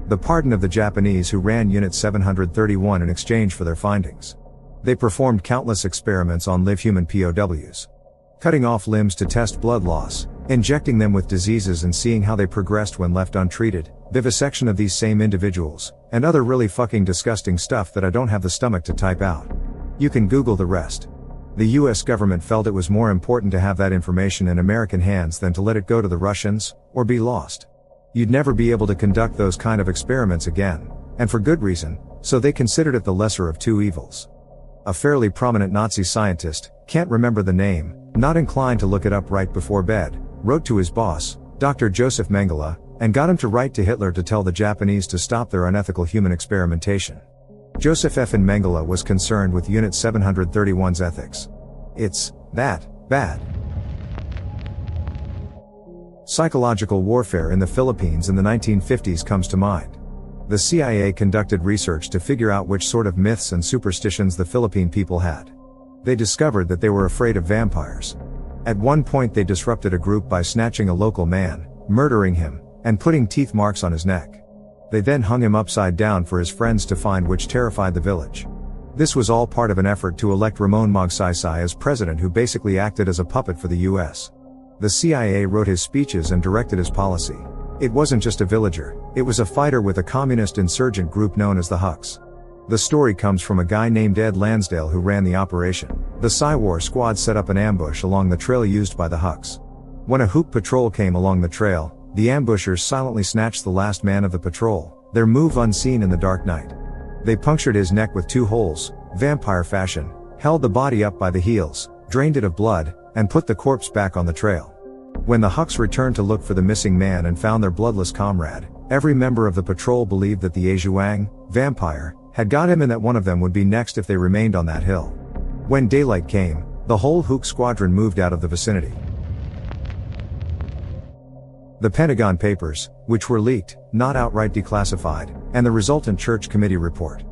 The pardon of the Japanese who ran Unit 731 in exchange for their findings. They performed countless experiments on live human POWs. Cutting off limbs to test blood loss, injecting them with diseases and seeing how they progressed when left untreated, vivisection of these same individuals, and other really fucking disgusting stuff that I don't have the stomach to type out. You can Google the rest. The US government felt it was more important to have that information in American hands than to let it go to the Russians, or be lost. You'd never be able to conduct those kind of experiments again, and for good reason, so they considered it the lesser of two evils. A fairly prominent Nazi scientist, can't remember the name, not inclined to look it up right before bed, wrote to his boss, Dr. Joseph Mengele, and got him to write to Hitler to tell the Japanese to stop their unethical human experimentation. Joseph F. Mengele was concerned with Unit 731's ethics. It's that bad. Psychological warfare in the Philippines in the 1950s comes to mind. The CIA conducted research to figure out which sort of myths and superstitions the Philippine people had. They discovered that they were afraid of vampires. At one point they disrupted a group by snatching a local man, murdering him, and putting teeth marks on his neck. They then hung him upside down for his friends to find, which terrified the village. This was all part of an effort to elect Ramon Magsaysay as president, who basically acted as a puppet for the US. The CIA wrote his speeches and directed his policy. It wasn't just a villager, it was a fighter with a communist insurgent group known as the Huks. The story comes from a guy named Ed Lansdale who ran the operation. The Psywar squad set up an ambush along the trail used by the Huks. When a Huk patrol came along the trail, the ambushers silently snatched the last man of the patrol, their move unseen in the dark night. They punctured his neck with 2 holes, vampire fashion, held the body up by the heels, drained it of blood, and put the corpse back on the trail. When the Huks returned to look for the missing man and found their bloodless comrade, every member of the patrol believed that the Ajuang, vampire, had got him and that one of them would be next if they remained on that hill. When daylight came, the whole Huk squadron moved out of the vicinity. The Pentagon Papers, which were leaked, not outright declassified, and the resultant Church Committee report.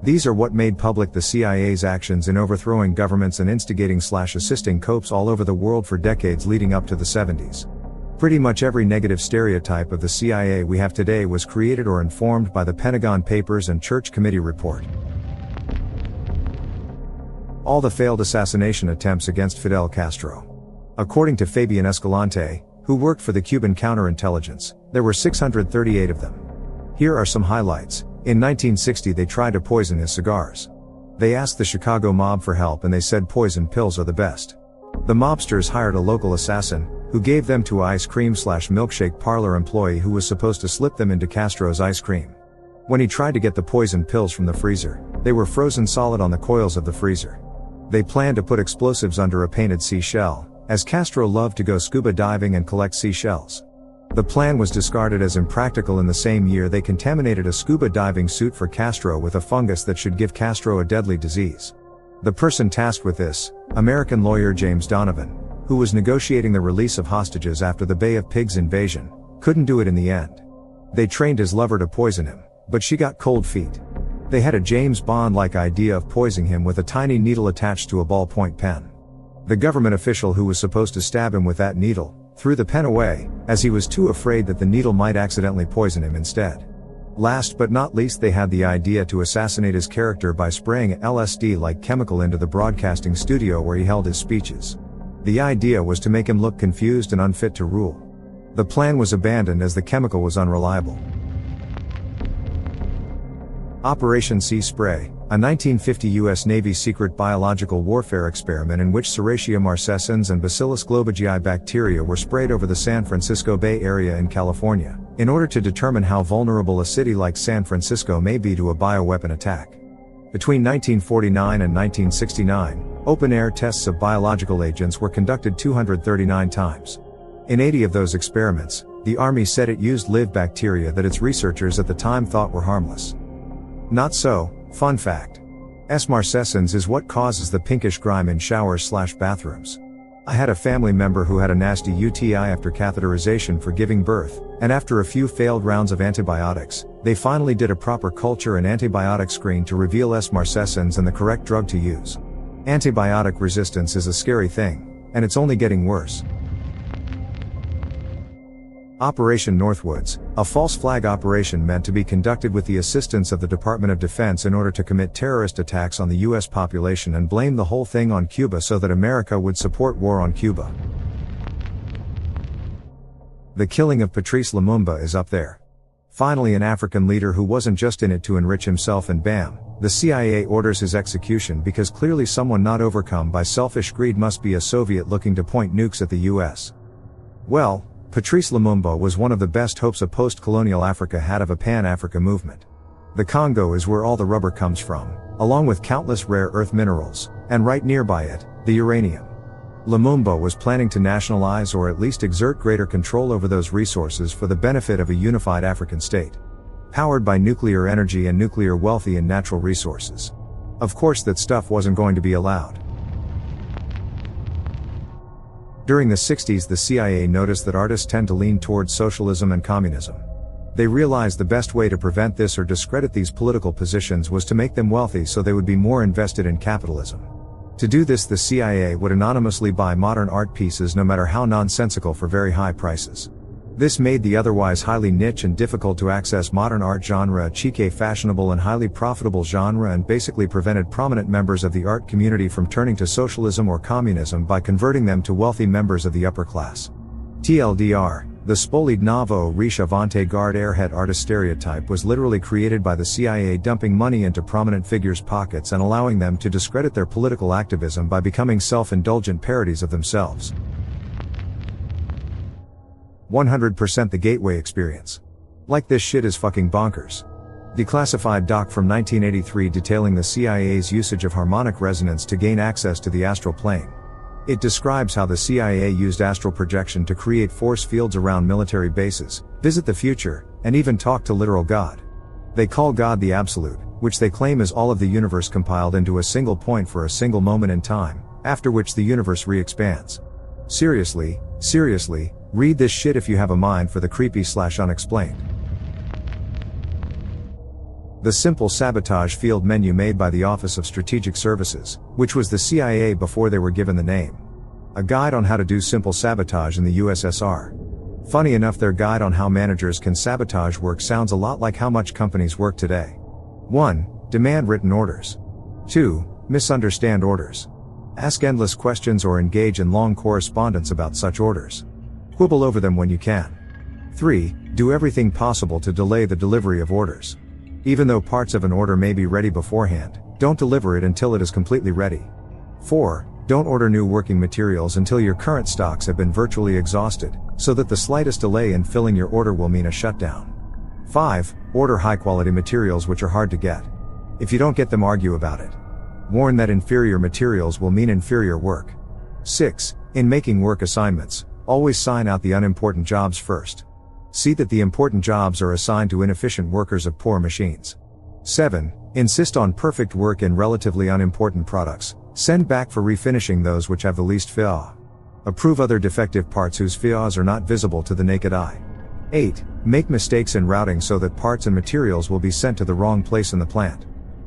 These are what made public the CIA's actions in overthrowing governments and instigating/assisting coups all over the world for decades leading up to the 70s. Pretty much every negative stereotype of the CIA we have today was created or informed by the Pentagon Papers and Church Committee report. All the failed assassination attempts against Fidel Castro. According to Fabian Escalante, who worked for the Cuban counterintelligence, there were 638 of them. Here are some highlights. In 1960 they tried to poison his cigars. They asked the Chicago mob for help and they said poison pills are the best. The mobsters hired a local assassin, who gave them to an ice cream/milkshake parlor employee who was supposed to slip them into Castro's ice cream. When he tried to get the poison pills from the freezer, they were frozen solid on the coils of the freezer. They planned to put explosives under a painted seashell, as Castro loved to go scuba diving and collect seashells. The plan was discarded as impractical. In the same year they contaminated a scuba diving suit for Castro with a fungus that should give Castro a deadly disease. The person tasked with this, American lawyer James Donovan, who was negotiating the release of hostages after the Bay of Pigs invasion, couldn't do it in the end. They trained his lover to poison him, but she got cold feet. They had a James Bond-like idea of poisoning him with a tiny needle attached to a ballpoint pen. The government official who was supposed to stab him with that needle threw the pen away, as he was too afraid that the needle might accidentally poison him instead. Last but not least, they had the idea to assassinate his character by spraying LSD-like chemical into the broadcasting studio where he held his speeches. The idea was to make him look confused and unfit to rule. The plan was abandoned as the chemical was unreliable. Operation Sea Spray, a 1950 U.S. Navy secret biological warfare experiment in which Serratia marcescens and Bacillus globigii bacteria were sprayed over the San Francisco Bay Area in California, in order to determine how vulnerable a city like San Francisco may be to a bioweapon attack. Between 1949 and 1969, open-air tests of biological agents were conducted 239 times. In 80 of those experiments, the Army said it used live bacteria that its researchers at the time thought were harmless. Not so. Fun fact. S. marcescens is what causes the pinkish grime in showers/bathrooms. I had a family member who had a nasty UTI after catheterization for giving birth, and after a few failed rounds of antibiotics, they finally did a proper culture and antibiotic screen to reveal S. marcescens and the correct drug to use. Antibiotic resistance is a scary thing, and it's only getting worse. Operation Northwoods, a false flag operation meant to be conducted with the assistance of the Department of Defense in order to commit terrorist attacks on the US population and blame the whole thing on Cuba so that America would support war on Cuba. The killing of Patrice Lumumba is up there. Finally, an African leader who wasn't just in it to enrich himself, and bam, the CIA orders his execution because clearly someone not overcome by selfish greed must be a Soviet looking to point nukes at the US. Well, Patrice Lumumba was one of the best hopes a post-colonial Africa had of a Pan-Africa movement. The Congo is where all the rubber comes from, along with countless rare earth minerals, and right nearby it, the uranium. Lumumba was planning to nationalize or at least exert greater control over those resources for the benefit of a unified African state, powered by nuclear energy and nuclear wealthy in natural resources. Of course that stuff wasn't going to be allowed. During the 60s, the CIA noticed that artists tend to lean towards socialism and communism. They realized the best way to prevent this or discredit these political positions was to make them wealthy so they would be more invested in capitalism. To do this, the CIA would anonymously buy modern art pieces no matter how nonsensical for very high prices. This made the otherwise highly niche and difficult to access modern art genre a chic, fashionable and highly profitable genre, and basically prevented prominent members of the art community from turning to socialism or communism by converting them to wealthy members of the upper class. TLDR, the spolied novo riche avant-garde airhead artist stereotype was literally created by the CIA dumping money into prominent figures' pockets and allowing them to discredit their political activism by becoming self-indulgent parodies of themselves. 100% the gateway experience. Like this shit is fucking bonkers. Declassified doc from 1983 detailing the CIA's usage of harmonic resonance to gain access to the astral plane. It describes how the CIA used astral projection to create force fields around military bases, visit the future, and even talk to literal God. They call God the Absolute, which they claim is all of the universe compiled into a single point for a single moment in time, after which the universe re-expands. Seriously, read this shit if you have a mind for the creepy/unexplained. The simple sabotage field menu made by the Office of Strategic Services, which was the CIA before they were given the name. A guide on how to do simple sabotage in the USSR. Funny enough, their guide on how managers can sabotage work sounds a lot like how much companies work today. 1. Demand written orders. 2. Misunderstand orders. Ask endless questions or engage in long correspondence about such orders. Quibble over them when you can. 3. Do everything possible to delay the delivery of orders. Even though parts of an order may be ready beforehand, don't deliver it until it is completely ready. 4. Don't order new working materials until your current stocks have been virtually exhausted, so that the slightest delay in filling your order will mean a shutdown. 5. Order high-quality materials which are hard to get. If you don't get them, argue about it. Warn that inferior materials will mean inferior work. 6. In making work assignments, always sign out the unimportant jobs first. See that the important jobs are assigned to inefficient workers of poor machines. 7. Insist on perfect work in relatively unimportant products. Send back for refinishing those which have the least flaw. Approve other defective parts whose flaws are not visible to the naked eye. 8. Make mistakes in routing so that parts and materials will be sent to the wrong place in the plant.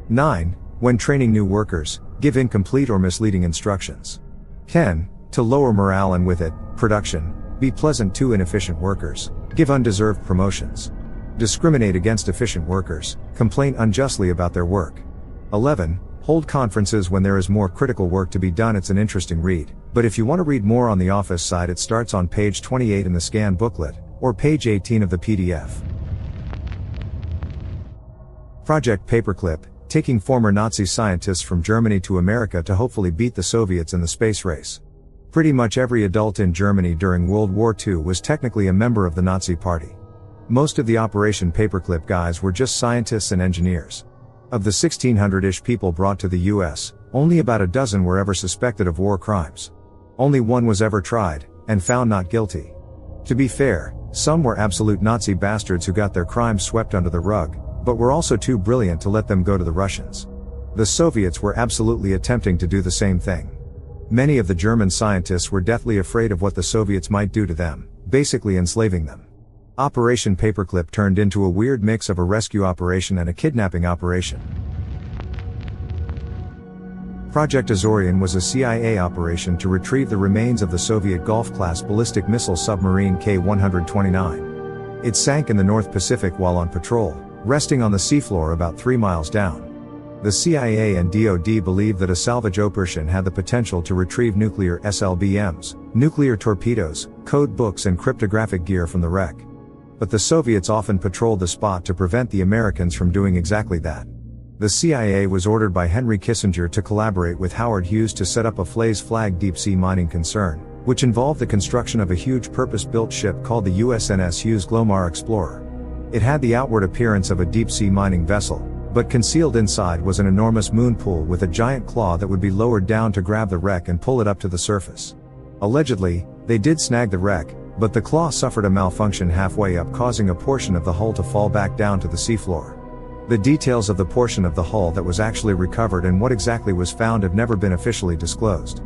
9. When training new workers, give incomplete or misleading instructions. 10. To lower morale and with it, production, be pleasant to inefficient workers. Give undeserved promotions. Discriminate against efficient workers. Complain unjustly about their work. 11. Hold conferences when there is more critical work to be done. It's an interesting read, but if you want to read more on the office side, it starts on page 28 in the scan booklet, or page 18 of the PDF. Project Paperclip, taking former Nazi scientists from Germany to America to hopefully beat the Soviets in the space race. Pretty much every adult in Germany during World War II was technically a member of the Nazi Party. Most of the Operation Paperclip guys were just scientists and engineers. Of the 1,600-ish people brought to the US, only about a dozen were ever suspected of war crimes. Only one was ever tried, and found not guilty. To be fair, some were absolute Nazi bastards who got their crimes swept under the rug, but were also too brilliant to let them go to the Russians. The Soviets were absolutely attempting to do the same thing. Many of the German scientists were deathly afraid of what the Soviets might do to them, basically enslaving them. Operation Paperclip turned into a weird mix of a rescue operation and a kidnapping operation. Project Azorian was a CIA operation to retrieve the remains of the Soviet Golf-class ballistic missile submarine K-129. It sank in the North Pacific while on patrol, resting on the seafloor about 3 miles down. The CIA and DoD believed that a salvage operation had the potential to retrieve nuclear SLBMs, nuclear torpedoes, code books and cryptographic gear from the wreck. But the Soviets often patrolled the spot to prevent the Americans from doing exactly that. The CIA was ordered by Henry Kissinger to collaborate with Howard Hughes to set up a FLA's-flagged deep-sea mining concern, which involved the construction of a huge purpose-built ship called the USNS Hughes Glomar Explorer. It had the outward appearance of a deep-sea mining vessel, but concealed inside was an enormous moon pool with a giant claw that would be lowered down to grab the wreck and pull it up to the surface. Allegedly, they did snag the wreck, but the claw suffered a malfunction halfway up, causing a portion of the hull to fall back down to the seafloor. The details of the portion of the hull that was actually recovered and what exactly was found have never been officially disclosed.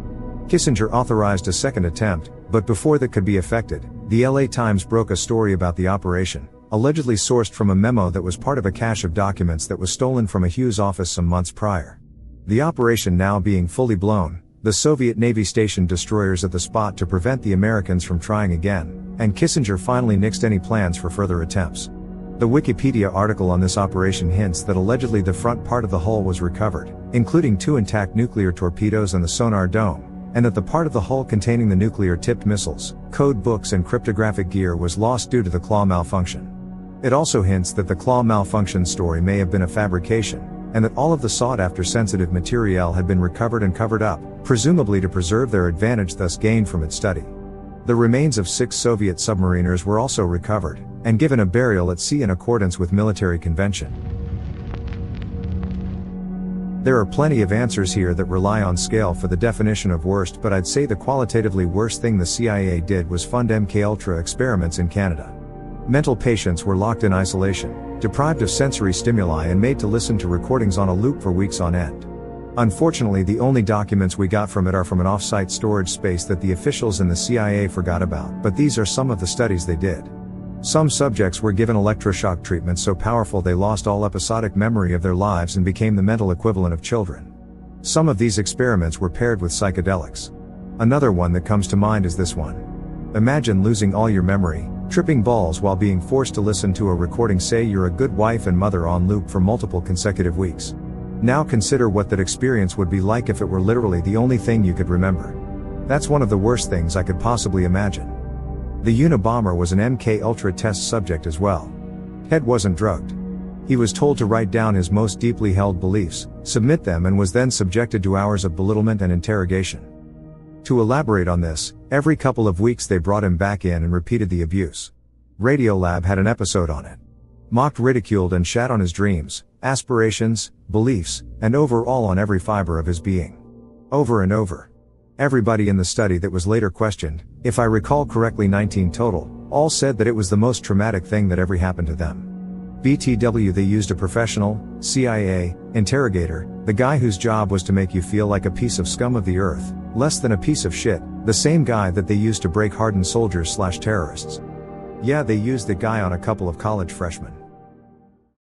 Kissinger authorized a second attempt, but before that could be effected, the LA Times broke a story about the operation, allegedly sourced from a memo that was part of a cache of documents that was stolen from a Hughes office some months prior. The operation now being fully blown, the Soviet Navy stationed destroyers at the spot to prevent the Americans from trying again, and Kissinger finally nixed any plans for further attempts. The Wikipedia article on this operation hints that allegedly the front part of the hull was recovered, including 2 intact nuclear torpedoes and the sonar dome, and that the part of the hull containing the nuclear-tipped missiles, code books and cryptographic gear was lost due to the claw malfunction. It also hints that the claw malfunction story may have been a fabrication, and that all of the sought-after sensitive material had been recovered and covered up, presumably to preserve their advantage thus gained from its study. The remains of 6 Soviet submariners were also recovered, and given a burial at sea in accordance with military convention. There are plenty of answers here that rely on scale for the definition of worst, but I'd say the qualitatively worst thing the CIA did was fund MKUltra experiments in Canada. Mental patients were locked in isolation, deprived of sensory stimuli and made to listen to recordings on a loop for weeks on end. Unfortunately, the only documents we got from it are from an off-site storage space that the officials in the CIA forgot about, but these are some of the studies they did. Some subjects were given electroshock treatment so powerful they lost all episodic memory of their lives and became the mental equivalent of children. Some of these experiments were paired with psychedelics. Another one that comes to mind is this one. Imagine losing all your memory, tripping balls while being forced to listen to a recording say you're a good wife and mother on loop for multiple consecutive weeks. Now consider what that experience would be like if it were literally the only thing you could remember. That's one of the worst things I could possibly imagine. The Unabomber was an MKUltra test subject as well. Ted wasn't drugged. He was told to write down his most deeply held beliefs, submit them, and was then subjected to hours of belittlement and interrogation. To elaborate on this, every couple of weeks they brought him back in and repeated the abuse. Radiolab had an episode on it. Mocked, ridiculed and shat on his dreams, aspirations, beliefs, and overall on every fiber of his being. Over and over. Everybody in the study that was later questioned, if I recall correctly 19 total, all said that it was the most traumatic thing that ever happened to them. BTW, they used a professional, CIA, interrogator, the guy whose job was to make you feel like a piece of scum of the earth, less than a piece of shit, the same guy that they used to break hardened soldiers/terrorists. Yeah, they used the guy on a couple of college freshmen.